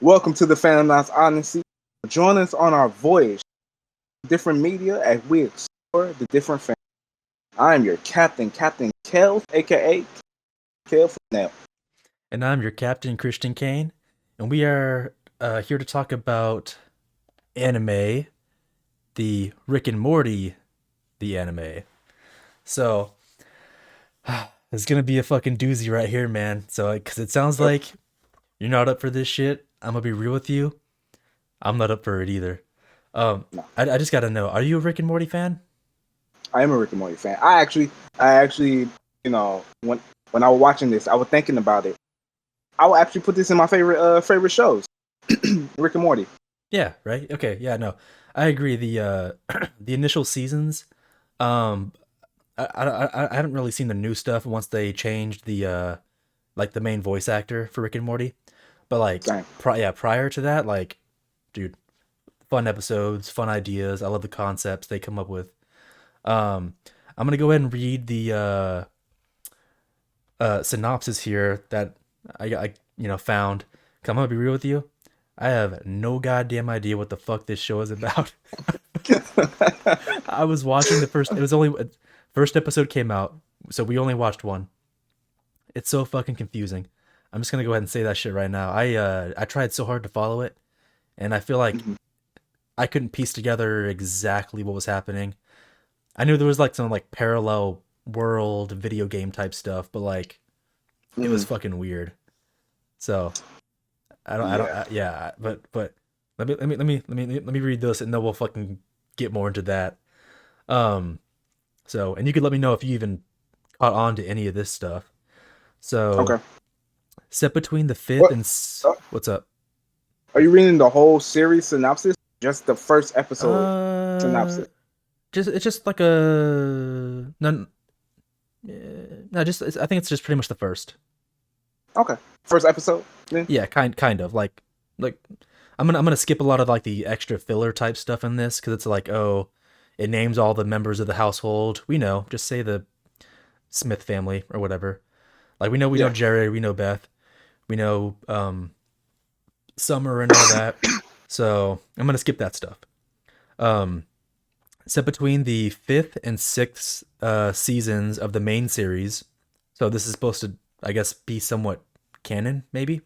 Welcome to the Phantom Odyssey. Join us on our voyage to different media as we explore the different fandoms. I am your captain, Captain Kels, aka Kel Fnell. And I'm your captain, Christian Kane, and we are here to talk about anime, the Rick and Morty, the anime. So, it's gonna be a fucking doozy right here, man. So, because it sounds like you're not up for this shit, I'm gonna be real with you. I'm not up for it either. Um, No, I just gotta know, are you a Rick and Morty fan? I am a Rick and Morty fan. I actually, when I was watching this, I was thinking about it. I would actually put this in my favorite shows, Rick and Morty. Yeah, right. Okay, yeah, no, I agree. The the initial seasons, um, I haven't really seen the new stuff once they changed the like the main voice actor for Rick and Morty. But like Same. prior to that, like dude, fun episodes, fun ideas. I love the concepts they come up with. Um I'm going to go ahead and read the synopsis here that I found. I'm going to be real with you. I have no goddamn idea what the fuck this show is about. I was watching the first it was only first episode came out, so we only watched one. It's so fucking confusing. I'm just gonna go ahead and say that shit right now. I tried so hard to follow it, and I feel like Mhm. I couldn't piece together exactly what was happening. I knew there was like some like parallel world video game type stuff, but like it was Mhm. fucking weird. So I don't, Yeah. yeah. But let me read this, and then we'll fucking get more into that. Um, so and you could let me know if you even caught on to any of this stuff. So Okay. set between the fifth What? and uh, what's up? Are you reading the whole series synopsis? Just the first episode Uh, synopsis. just it's just like a no, no, just I think it's just pretty much the first. Okay. First episode. Then. Yeah, kind of like I'm gonna skip a lot of like the extra filler type stuff in this because it's like it names all the members of the household. We know, just say the Smith family or whatever. Like we know Yeah. Jerry, we know Beth, we know Summer and all that. So I'm gonna skip that stuff. Um, Set between the fifth and sixth seasons of the main series. So this is supposed to, I guess, be somewhat canon, maybe.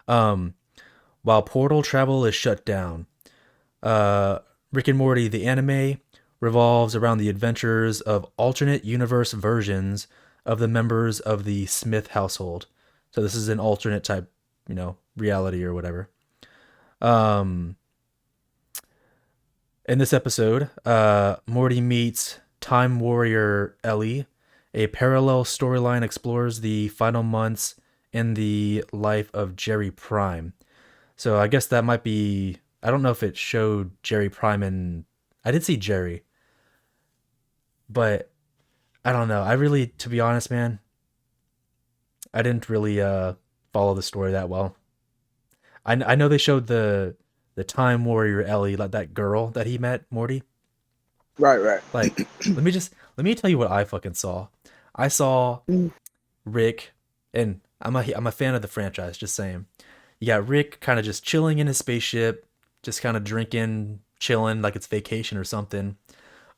Um, while portal travel is shut down, uh, Rick and Morty, the anime, revolves around the adventures of alternate universe versions of the members of the Smith household. So this is an alternate type, reality or whatever. Um, In this episode, Morty meets Time Warrior Ellie. A parallel storyline explores the final months in the life of Jerry Prime. So I guess that might be. I don't know if it showed Jerry Prime and I did see Jerry, but I don't know. I really, to be honest, man, I didn't really follow the story that well. I know they showed the Time Warrior Ellie, like that girl that he met, Morty. Right. Right. Like, let me tell you what I fucking saw. I saw Rick, and I'm a fan of the franchise. Just saying, you got Rick kind of just chilling in his spaceship, just kind of drinking, chilling like it's vacation or something.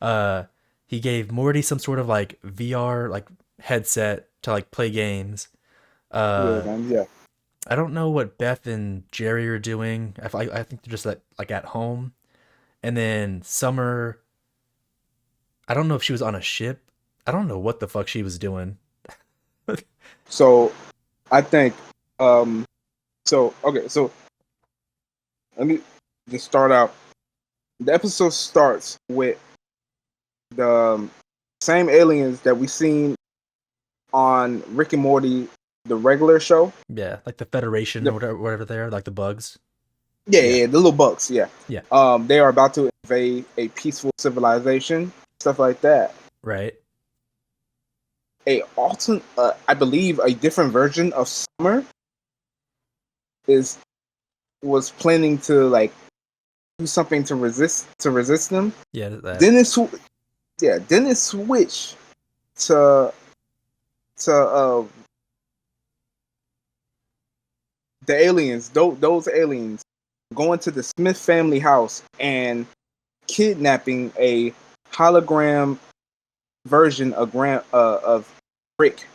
Uh, he gave Morty some sort of like VR like headset to like play games. Yeah, Uh, man. Yeah. I don't know what Beth and Jerry are doing. I think they're just like at home. And then Summer, I don't know if she was on a ship. I don't know what the fuck she was doing. So I think. Um. So okay. So let me just start out. The episode starts with the same aliens that we seen on Rick and Morty, the regular show. Yeah, like the Federation or The, whatever they are, like the bugs. yeah, Yeah, yeah, the little bugs. Yeah. yeah, They are about to invade a peaceful civilization, stuff like that. right. I believe, a different version of Summer is was planning to like do something to resist them. Yeah, that. Then it switched to to the aliens, those aliens, going to the Smith family house and kidnapping a hologram version of Rick,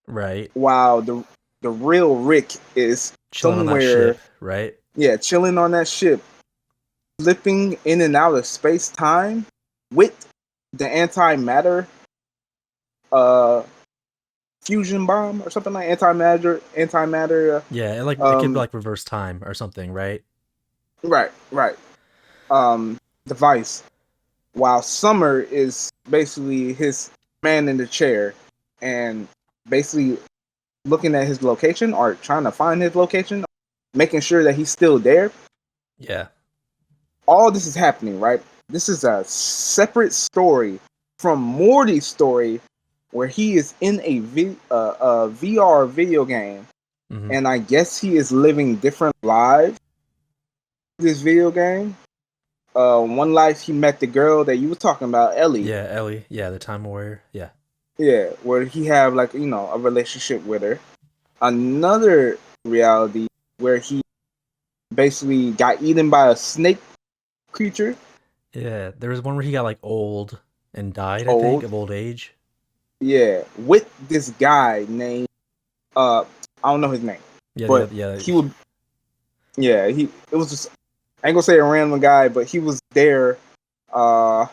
Right. while the real Rick is Chilling on that somewhere, ship, right? yeah, chilling on that ship, flipping in and out of space time with the antimatter uh fusion bomb or something, like antimatter Yeah, it could be um like reverse time or something, right? right device, while Summer is basically his man in the chair and basically looking at his location or trying to find his location, making sure that he's still there. Yeah. All this is happening, right? This is a separate story from Morty's story, where he is in a VR video game, Hmm. and I guess he is living different lives. This video game, one life he met the girl that you were talking about, Ellie. Yeah, Ellie. Yeah, the Time Warrior. Yeah. Yeah, where he have like a relationship with her. Another reality where he basically got eaten by a snake creature, Yeah. There was one where he got like old and died, I think, old. of old age. Yeah, with this guy named I don't know his name, Yeah, but yeah. he would, yeah, it was just, I ain't gonna say a random guy, but uh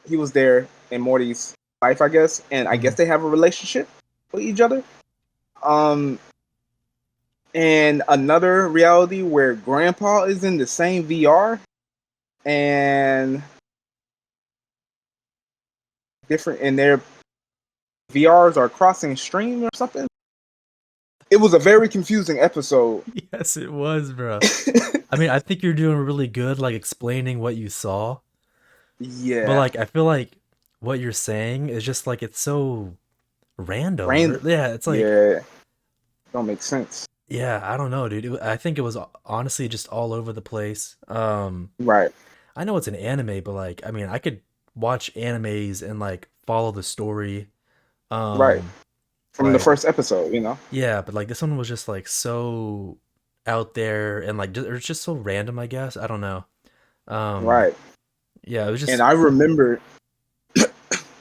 he was there in Morty's life, I guess, and I Hmm. guess they have a relationship with each other. Um and another reality where Grandpa is in the same VR, and different, and their VRs are crossing stream or something. It was a very confusing episode. Yes, it was, bro. I mean, I think you're doing really good, like explaining what you saw, but Yeah, like, I feel like what you're saying is just like it's so random, or random. yeah, it's like, Yeah, don't make sense. yeah, I don't know, dude. I think it was honestly just all over the place. Right, I know it's an anime, but like, I mean, I could watch animes and like follow the story. right. Um, From the like, first episode, yeah, but like this one was just like so out there and like or it's just so random, I guess. I don't know. Um, Right. yeah, it was And just, I remember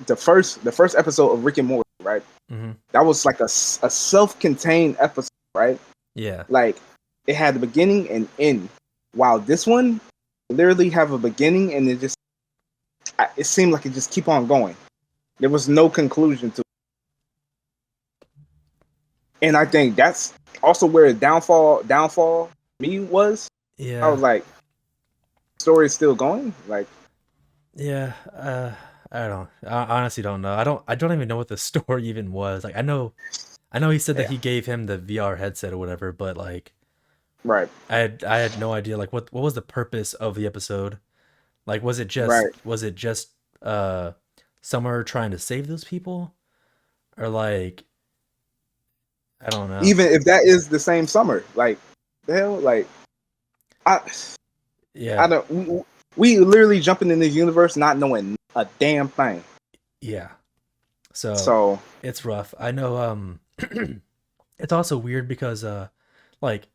the first episode of Rick and Morty. Right. hmm, That was like a self-contained episode. Right. yeah, Like it had the beginning and end. While this one literally have a beginning, and it seemed like it just keep on going. There was no conclusion to it. And I think that's also where the downfall me was. I yeah, was like, story is still going. Like, yeah. I don't. I honestly don't know. I don't even know what the story even was. Like, I know he said that yeah, he gave him the VR headset or whatever, but like, right, I had no idea. Like, what was the purpose of the episode? Like, right. was it just uh, Summer trying to save those people, or like, I don't know. Even if that is the same summer, like the hell, like I, I Yeah, don't. We literally jumping in this universe not knowing a damn thing. yeah. So So it's rough. I know. It's also weird because like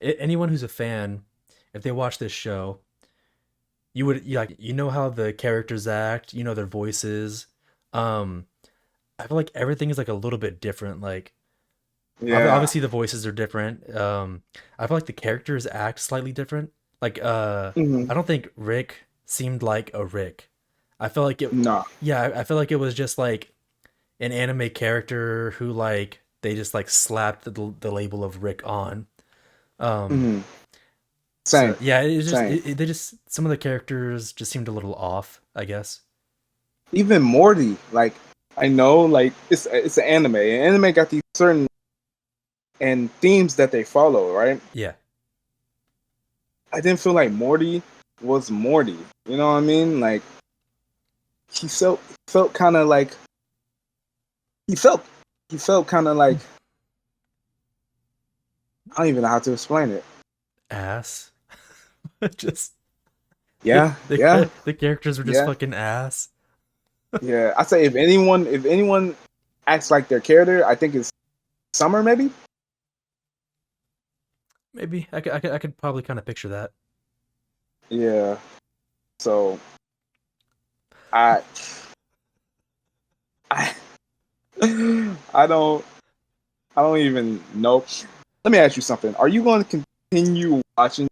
anyone who's a fan, if they watch this show, like you know how the characters act, you know their voices. Um, I feel like everything is like a little bit different. Like yeah, obviously the voices are different. I feel like the characters act slightly different. Like hmm, I don't think Rick seemed like a Rick. I feel like it. nah, Yeah, I feel like it was just like an anime character who like they just like slapped the label of Rick on. Um, hmm, so same, yeah, it's just same. they just some of the characters just seemed a little off, I guess. Even Morty, like I know, like it's an anime. And anime got these certain and themes that they follow, right? Yeah, I didn't feel like Morty was Morty. You know what I mean? Like he felt kind of like he felt he felt kind of like, I don't even know how to explain it. ass. Just Yeah, yeah, the characters were just yeah, fucking ass. yeah. I say if anyone acts like their character, I think it's Summer maybe. Maybe I could probably kind of picture that. Yeah. So I I I don't I don't even know. Let me ask you something. Are you going to continue watching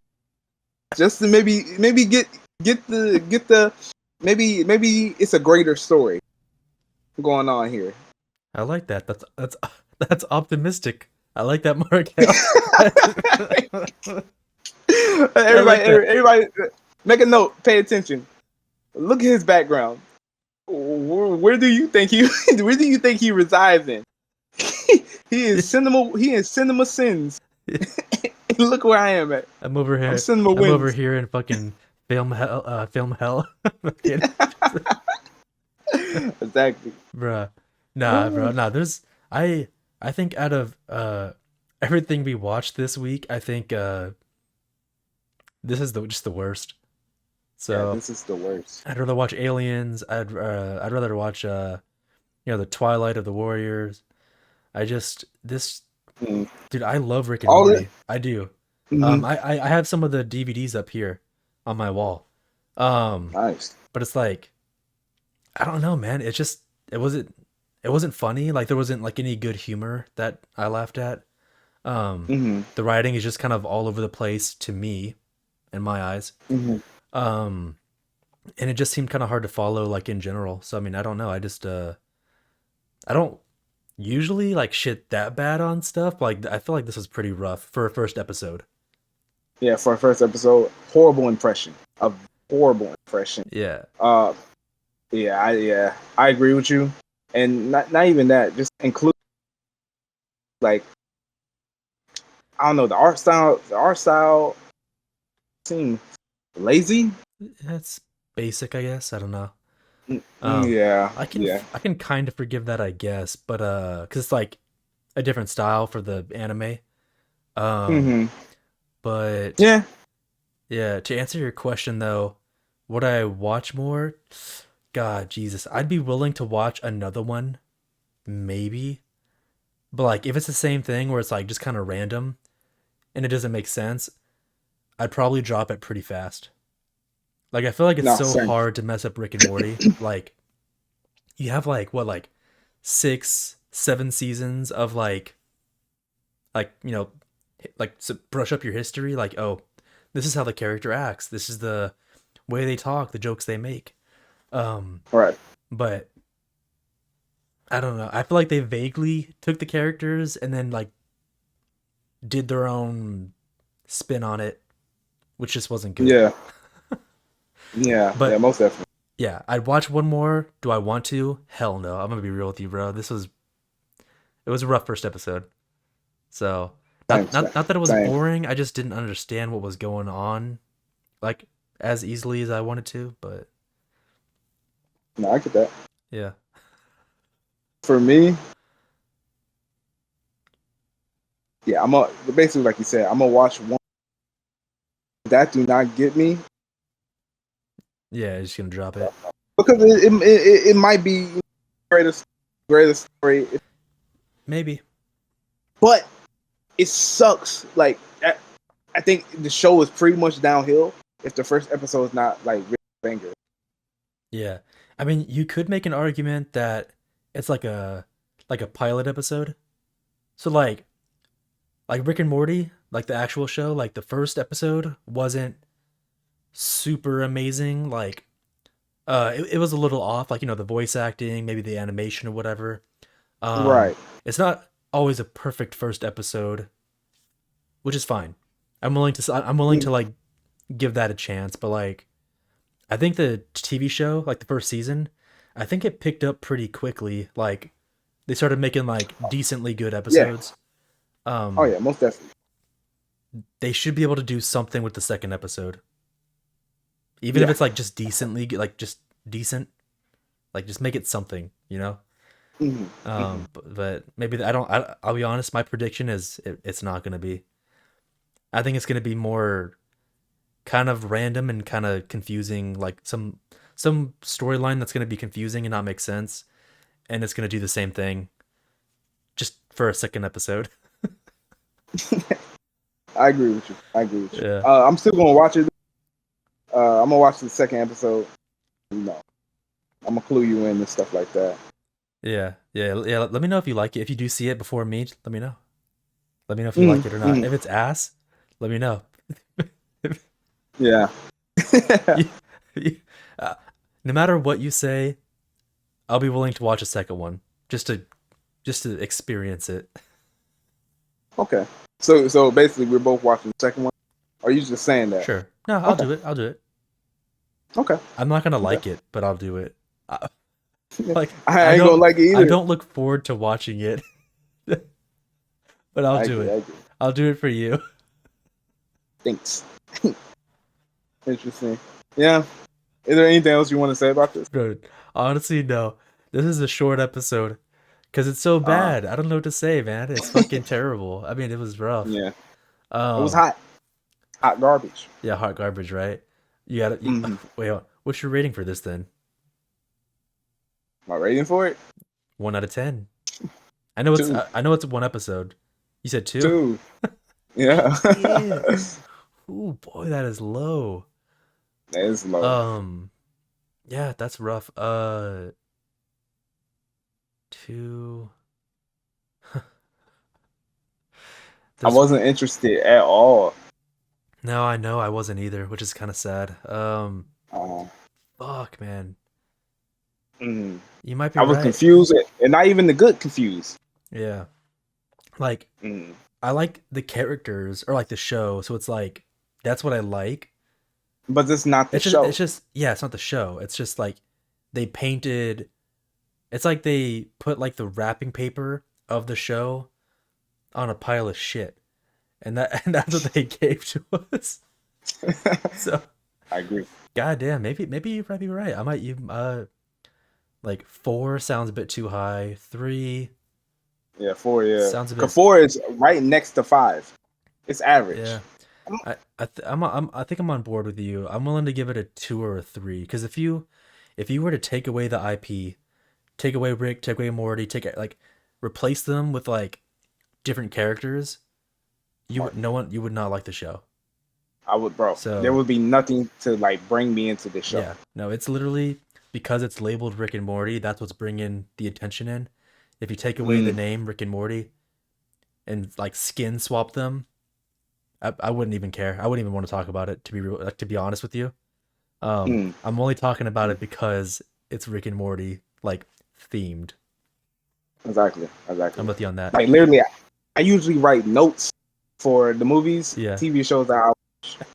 just to maybe get the maybe it's a greater story going on here. I like that. That's optimistic. I like that, Markel. I everybody, like that. everybody, make a note. Pay attention. Look at his background. Where do you think he? Where do you think he resides in? He is cinema. He is cinema sins. Look where I am at. I'm over I'm here. cinema I'm over wins. here in fucking film hell. Film hell. Fucking- Exactly. Bruh. Nah, bro. Nah, I think out of everything we watched this week, I think this is just the worst. Yeah, So this is the worst. I'd rather watch Aliens. I'd rather watch the Twilight of the Warriors. I just this Mm. dude, I love Rick and All that. Morty. I do. Mm-hmm. I have some of the DVDs up here on my wall. Um, Nice. but it's like I don't know, man. It wasn't it wasn't funny. Like there wasn't like any good humor that I laughed at. Um, Mm-hmm. the writing is just kind of all over the place to me in my eyes. Mm-hmm. Um, and it just seemed kind of hard to follow like in general. So I mean, I don't know. I don't usually like shit that bad on stuff. But, like I feel like this was pretty rough for a first episode. Yeah, for our first episode, horrible impression. A horrible impression. Yeah. Uh, I agree with you, and not even that. Just include like I don't know the art style. The art style seemed lazy. That's basic, I guess. I don't know. Um, Yeah, yeah. I can kind of forgive that, I guess, but because it's like a different style for the anime. Um, Mm-hmm. but Yeah. yeah, to answer your question though, would I watch more? God, Jesus, I'd be willing to watch another one, maybe. But like, if it's the same thing where it's like just kind of random and it doesn't make sense, I'd probably drop it pretty fast. Like, I feel like it's No, so same. hard to mess up Rick and Morty. Like, you have like what, like 6, 7 seasons of like like brush up your history. Like, oh, this is how the character acts. This is the way they talk, the jokes they make. Um, All right. but I don't know. I feel like they vaguely took the characters and then like did their own spin on it, which just wasn't good. Yeah. Yeah. Yeah. But Most definitely. yeah, I'd watch one more. Do I want to? Hell no. I'm gonna be real with you, bro. It was a rough first episode. So Same. not that it was Same. boring. I just didn't understand what was going on like as easily as I wanted to. But No, I get that. yeah, For me, yeah, basically like you said, I'm gonna watch one that do not get me yeah, just gonna drop it. because it might be greatest greatest story, Maybe. but it sucks. Like I think the show is pretty much downhill if the first episode is not like really banger. Yeah. I mean, you could make an argument that it's like a pilot episode. So like Rick and Morty, like the actual show, like the first episode wasn't super amazing. Like it was a little off, like the voice acting, maybe the animation or whatever. Right. It's not always a perfect first episode, which is fine. I'm willing to like give that a chance, but like I think the TV show, like the first season, I think it picked up pretty quickly. Like they started making like decently good Yeah. episodes. Oh Um, yeah, most definitely. they should be able to do something with the second episode, even if Yeah. it's like just decently, like just decent. Like just make it something, you know. Hmm. Hmm. But maybe I don't. I'll be honest. My prediction is it's not gonna be. I think it's gonna be more kind of random and kind of confusing, like some storyline that's gonna be confusing and not make sense, and it's gonna do the same thing just for a second episode. I agree with you. I agree with you. Yeah. I'm still gonna watch it. I'm gonna watch the second episode. No, I'm gonna clue you in and stuff like that. Yeah. Let me know if you like it. If you do see it before me, let me know. Let me know if you like it or not. If it's ass, let me know. Yeah. You- you- no matter what you say, I'll be willing to watch a second one just to experience it. Okay. So basically, we're both watching the second one. Or are you just saying that? Sure. No, I'll Okay. do it. I'll do it. Okay. I'm not gonna like it, but I'll do it. Like I ain't gonna like it either. I don't look forward to watching it, but I'll do agree, it. I agree. I'll do it for you. Thanks. Interesting. Yeah. Is there anything else you want to say about this? Bro, honestly, no. This is a short episode because it's so Uh, bad. I don't know what to say, man. It's fucking terrible. I mean, it was rough. yeah. It was Um, hot. Hot garbage. yeah, hot garbage, right? You gotta wait. What's your rating for this then? My rating for it? 1 out of 10. I know it's 2. I know it's one episode. You said 2? 2. Yeah. Shit. Ooh, boy, that is low. That is low. Yeah, that's rough. 2. I wasn't interested at all. No, I know I wasn't either, which is kind of sad. Uh, Fuck, man. mm. You might be I was right. confused, and not even the good confused. Yeah. Like, Mm. I like the characters or like the show, so it's like that's what I like. But it's not the It's show. just yeah, it's not the show. It's just like they painted it's like they put like the wrapping paper of the show on a pile of shit. And that's what they gave to us. So I agree. goddamn, maybe you might be right. I might you like 4 sounds a bit too high. 3 Yeah, 4. Yeah, sounds a bit. 'Cause 4 is right next to 5. It's average. Yeah, I think I'm on board with you. I'm willing to give it a 2 or a 3 because if you were to take away the IP, take away Rick, take away Morty, replace them with like different characters, you would not like the show. I would, bro. So there would be nothing to like bring me into this show. yeah, no, it's literally because it's labeled Rick and Morty. That's what's bringing the attention in. If you take away the name Rick and Morty and like skin swap them, I wouldn't even care. I wouldn't even want to talk about it to be honest with you. I'm only talking about it because it's Rick and Morty like themed. Exactly. I'm with you on that. Like literally, I usually write notes for the movies, Yeah. TV shows that I watch.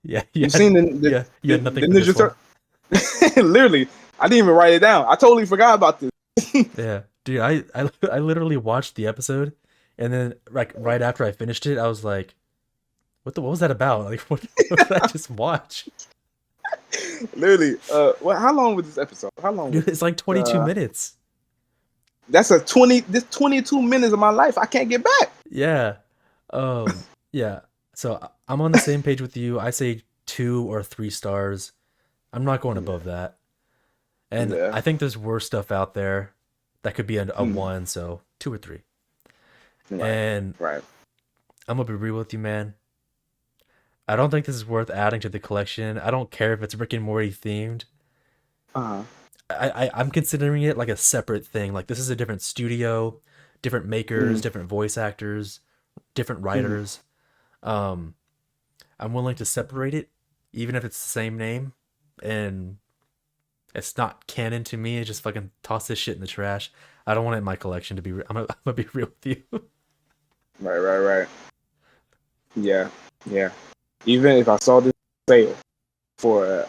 Yeah, You've seen you had nothing the for this Ninja one. Turtles. Literally, I didn't even write it down. I totally forgot about this. Yeah, dude, I literally watched the episode, and then like right after I finished it, I was like, what was that about? Like, what did I just watch? Literally, how long was this episode? How long? Dude, it's like 22 minutes. That's this 22 minutes of my life I can't get back. Yeah. Yeah. So I'm on the same page with you. I say 2 or 3 stars. I'm not going above that. And Yeah. I think there's worse stuff out there that could be a 1, so 2 or 3. Right. And Right. I'm gonna be real with you, man. I don't think this is worth adding to the collection. I don't care if it's Rick and Morty themed. Uh-huh. I'm considering it like a separate thing. Like this is a different studio, different makers, different voice actors, different writers. I'm willing to separate it, even if it's the same name, and it's not canon to me. Just fucking toss this shit in the trash. I don't want it in my collection. I'm gonna be real with you. Right. Yeah. Even if I saw this sale for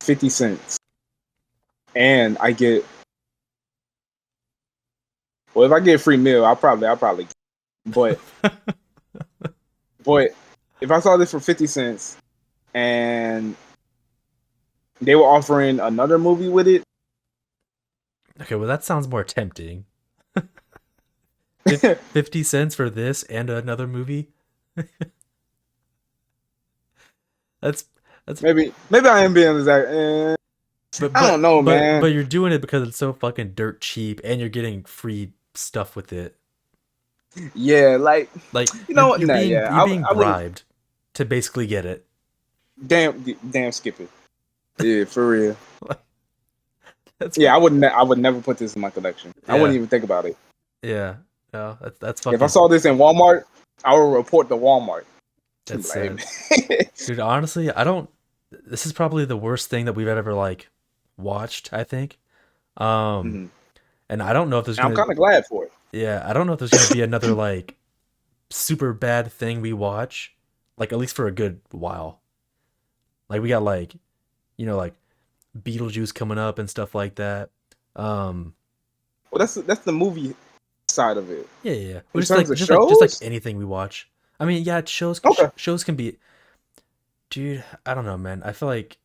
50 cents, and I get, well, if I get a free meal, I'll probably, but if I saw this for 50 cents, and they were offering another movie with it. Okay, well that sounds more tempting. 50 cents for this and another movie? That's maybe I am being exact. I don't know, man. But you're doing it because it's so fucking dirt cheap, and you're getting free stuff with it. Yeah, like Like you know what? you're being bribed. to basically get it. Damn, skip it. Yeah, for real. That's Yeah, I would never put this in my collection. I wouldn't yeah, even think about it. yeah. No, that's If I fucking saw this in Walmart, I would report to Walmart. Be that's like, hey, man. dude. Honestly, I don't. This is probably the worst thing that we've ever like watched. I think. Um, Mhm. and I don't know if there's I'm gonna. kind of glad for it. Yeah, I don't know if there's gonna be another like super bad thing we watch, like at least for a good while. Like we got like like Beetlejuice coming up and stuff like that. Um, Well, that's the movie side of it. yeah, yeah, yeah. But In just terms like of just like shows, anything we watch. I mean, yeah, okay. shows can be, dude. I don't know, man. I feel like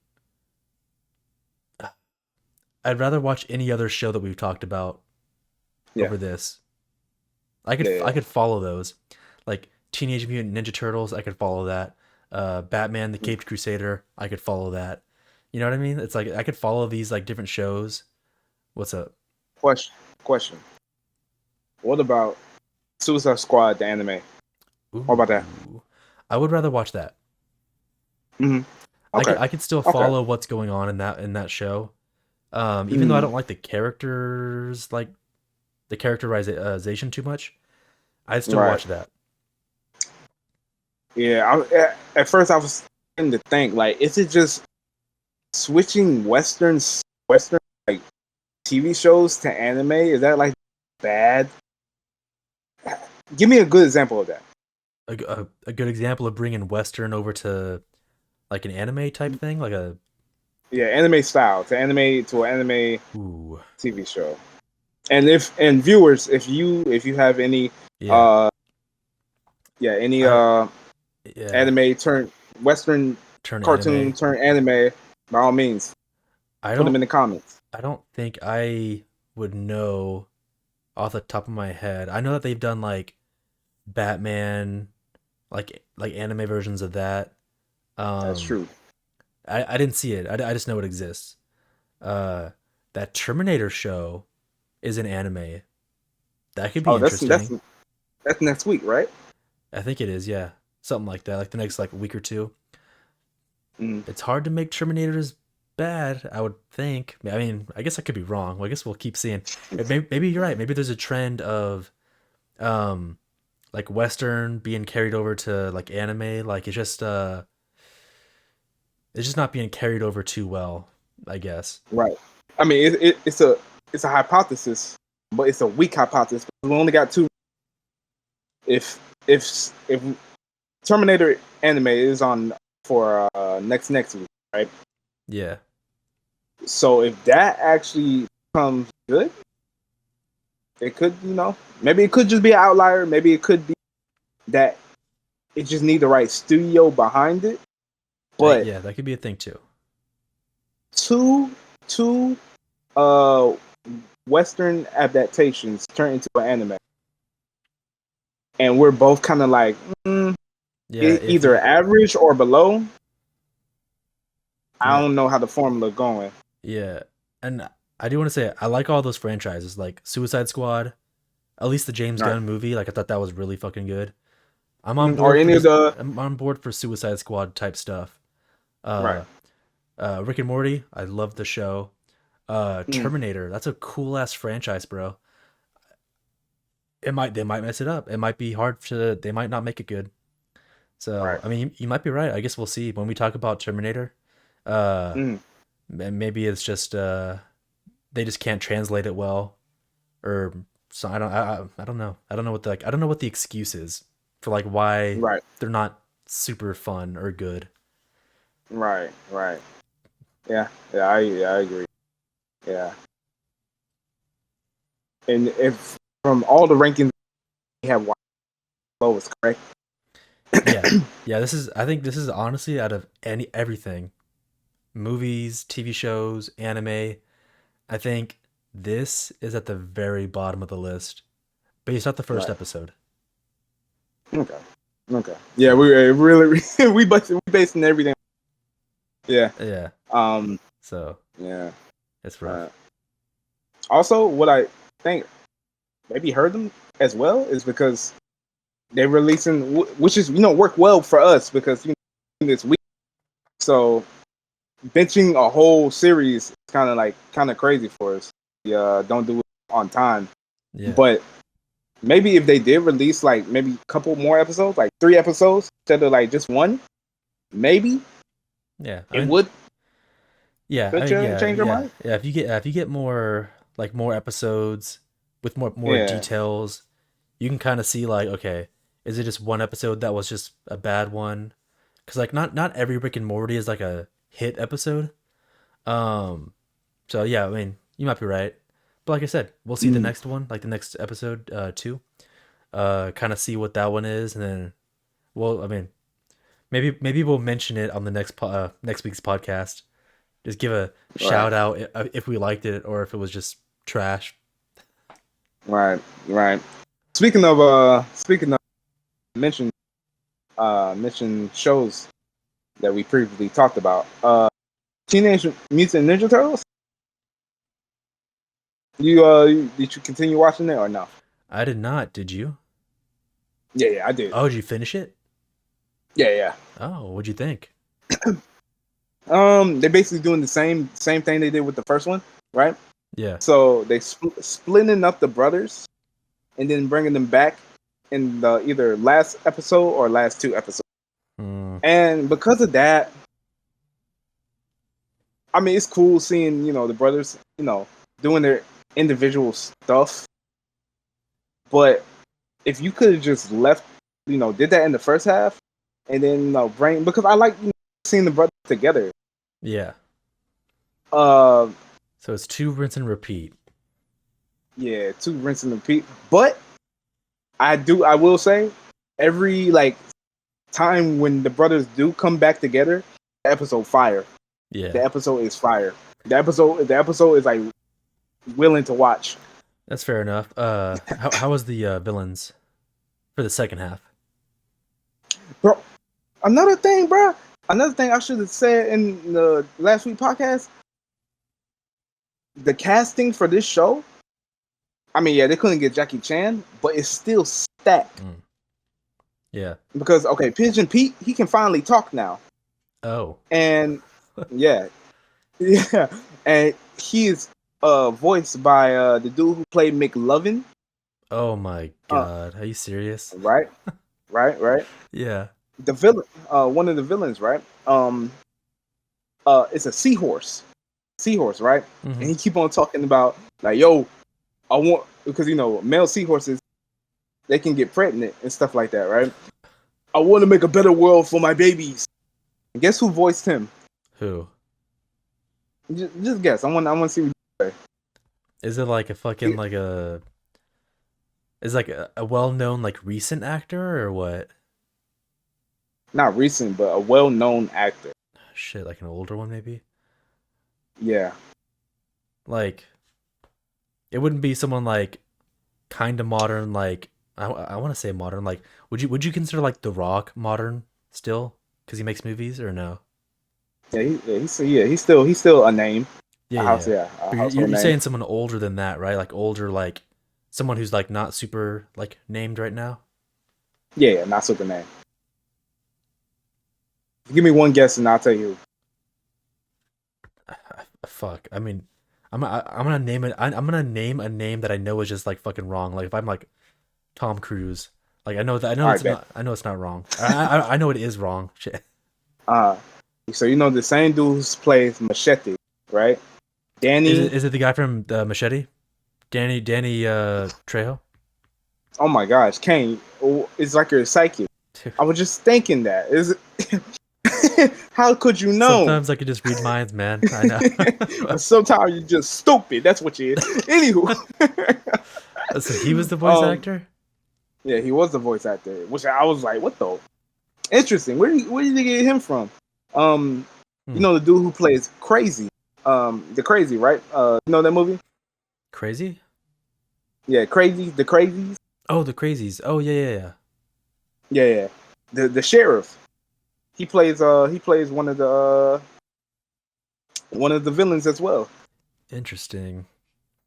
I'd rather watch any other show that we've talked about Yeah, over this. yeah, I yeah. could follow those, like Teenage Mutant Ninja Turtles. I could follow that. Batman the Mm. Caped Crusader. I could follow that. You know what I mean? It's like I could follow these like different shows. What's up? Question. What about Suicide Squad, the anime? What about that? Ooh, I would rather watch that. Hmm. Okay. I could still Okay. follow what's going on in that show. Even though I Mm. don't like the characters, like the characterization too much, I'd still Right. watch that. Yeah. At first, I was starting to think like, is it just switching Western like TV shows to anime? Is that like bad? Give me a good example of that. A good example of bringing Western over to like an anime type thing, like a Yeah, anime style to an anime ooh TV show. And if viewers, if you have any yeah uh any I yeah anime turn Western turn cartoon anime. turn anime, by all means, I put them don't in the comments. I don't think I would know off the top of my head. I know that they've done like Batman, like anime versions of that. That's Um, true. I didn't see it. I just know it exists. Uh, that Terminator show is an anime. That could be Oh, interesting. that's next week, right? I think it is, yeah. Something like that, like the next like week or two. Mm. It's hard to make Terminators bad, I would think. I mean, I guess I could be wrong. Well, I guess we'll keep seeing. Maybe you're right. Maybe there's a trend of um like Western being carried over to like anime. Like it's just not being carried over too well, I guess. Right. I mean, it's a hypothesis, but it's a weak hypothesis. We only got two. If Terminator anime is on for next week, right? Yeah. So if that actually becomes good, it could, maybe it could just be an outlier. Maybe it could be that it just need the right studio behind it. But Yeah, that could be a thing too. two uh Western adaptations turn into an anime, and we're both kind of like Yeah, either iffy. average or below. I Yeah. don't know how the formula going. Yeah. And I do want to say I like all those franchises like Suicide Squad, at least the James Right. Gunn movie, like I thought that was really fucking good. I'm on Mhm. Or board for any of this. the I'm on board for Suicide Squad type stuff. right. Uh Rick and Morty, I love the show. Mm. Terminator, that's a cool ass franchise, bro. They might mess it up. It might be hard to they might not make it good. So, Right. I mean, you might be right. I guess we'll see when we talk about Terminator. Uh Mm. maybe it's just they just can't translate it well or so I don't know. I don't know what the like, I don't know what the excuse is for like why Right. they're not super fun or good. Right. Right. Yeah, I agree. Yeah. And if from all the rankings we have, lowest, correct? Yeah. Yeah, this is I think this is honestly out of everything. Movies, TV shows, anime, I think this is at the very bottom of the list based off the first Right. episode. Okay. Okay. Yeah, So, we really we basing everything. Yeah. yeah. Um. So, Yeah. it's Uh, rough. Also, what I think maybe hurt them as well is because they're releasing, which is work well for us because this week. So benching a whole series is kind of crazy for us. Yeah, don't do it on time. Yeah. But maybe if they did release like maybe a couple more episodes, like 3 episodes instead of like just one, maybe Yeah. it would Yeah, let you change your mind. yeah. If you get more like more episodes with more Yeah. details, you can kind of see like, okay, is it just one episode that was just a bad one? Because like not every Rick and Morty is like a hit episode. Um, so yeah, I mean you might be right, but like I said, we'll see the Mm, next one, like the next episode, two. Kind of see what that one is, and then well, I mean maybe we'll mention it on the next week's podcast. Just give a right, shout out if we liked it or if it was just trash. right, right. Speaking of mention mention shows that we previously talked about. Teenage Mutant Ninja Turtles. Did you continue watching it or no? I did not. Did you? Yeah, I did. Oh, did you finish it? Yeah. Oh, what'd you think? They're basically doing the same thing they did with the first one, right? Yeah. So they splitting up the brothers and then bringing them back in the either last episode or last 2 episodes. Mm, And because of that, I mean, it's cool seeing the brothers doing their individual stuff. But if you could have just left, did that in the first half, and then bring because I like seeing the brothers together. yeah. Uh, So it's two rinse and repeat. yeah, two rinse and repeat. But I will say every like time when the brothers do come back together, the episode fire. Yeah. The episode is fire. The episode is like willing to watch. That's fair enough. How was the villains for the second half? Bro, another thing, bro. Another thing I should have said in the last week podcast. The casting for this show. I mean, yeah, they couldn't get Jackie Chan, but it's still stacked. Mm. Yeah. Because okay, Pigeon Pete, he can finally talk now, Oh. and yeah, yeah, and he is voiced by the dude who played McLovin. Oh my God. Are you serious? Right, right. Yeah. The villain, one of the villains, right? It's a seahorse, right? Mhm. And he keep on talking about like, yo, I want because male seahorses they can get pregnant and stuff like that, right? I want to make a better world for my babies. And guess who voiced him? Who? Just guess. I want to see what you say. Is it like a fucking like a? Is like a well-known like recent actor or what? Not recent, but a well-known actor. Shit, like an older one maybe. Yeah. Like, it wouldn't be someone like kind of modern. Like I want to say modern. Like, would you consider like The Rock modern still? Because he makes movies or no? He's still a name. Yeah, A yeah. house, Yeah. yeah, a But household you're name. saying someone older than that, right? Like older, like someone who's like not super like named right now. Yeah, not super name. Give me one guess and I'll tell you. Fuck. I mean, I'm gonna name it. I'm gonna name a name that I know is just like fucking wrong. Like if I'm like Tom Cruise, like I know that I know All it's right, bet. not. I know it's not wrong. I know it is wrong. Shit. Uh, so the same dude who plays Machete, right? Danny. Is it the guy from Machete? Danny Trejo? Oh my gosh, Kane. It's like you're psychic. I was just thinking that. Is it? How could you know? Sometimes I can just read minds, man. I know. Sometimes you're just stupid. That's what you is. Anywho. So he was the voice actor? Yeah, he was the voice actor. Which I was like, what the? Interesting. Where did you get him from? The dude who plays Crazy. The Crazy, right? You know that movie? Crazy? Yeah, Crazy. The Crazies. Oh, the Crazies. Oh yeah. Yeah. The sheriff. He plays one of the villains as well. Interesting.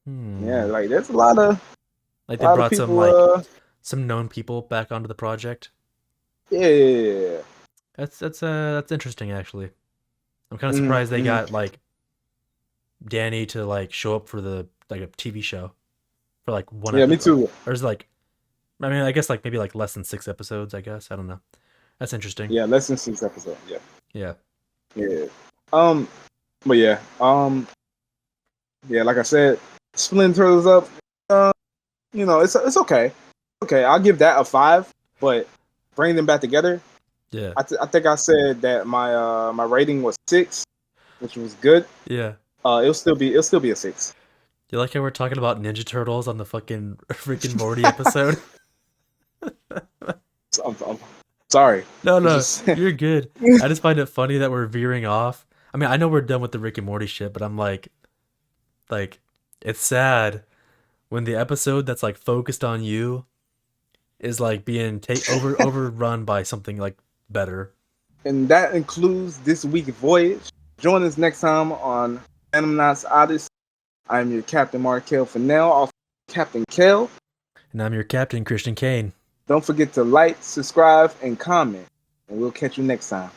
Yeah, like there's a lot of like they brought people, some like some known people back onto the project. Yeah. That's interesting actually. I'm kind of Mhm, surprised they mhm. got like Danny to like show up for the like a TV show for like one Yeah, me episode. too. Or is like I mean I guess like maybe like less than 6 episodes. I guess I don't know. That's interesting. Yeah, less than 6 episodes. Yeah, Yeah. yeah. Um, but yeah, yeah. Like I said, Splinters up. Uh, it's okay. Okay, I'll give that a 5. But bring them back together. Yeah. I think I said that my rating was 6, which was good. Yeah. It'll still be a 6. You like how we're talking about Ninja Turtles on the fucking Rick and Morty episode? I'm sorry. No, It's no, just you're good. I just find it funny that we're veering off. I mean, I know we're done with the Rick and Morty shit, but I'm like, it's sad when the episode that's like focused on you is like being overrun by something like better. and that includes this week's voyage. Join us next time on Animnauts Odyssey. I'm your Captain Markel for now, off Captain Kel. And I'm your captain, Christian Kane. Don't forget to like, subscribe, and comment. And we'll catch you next time.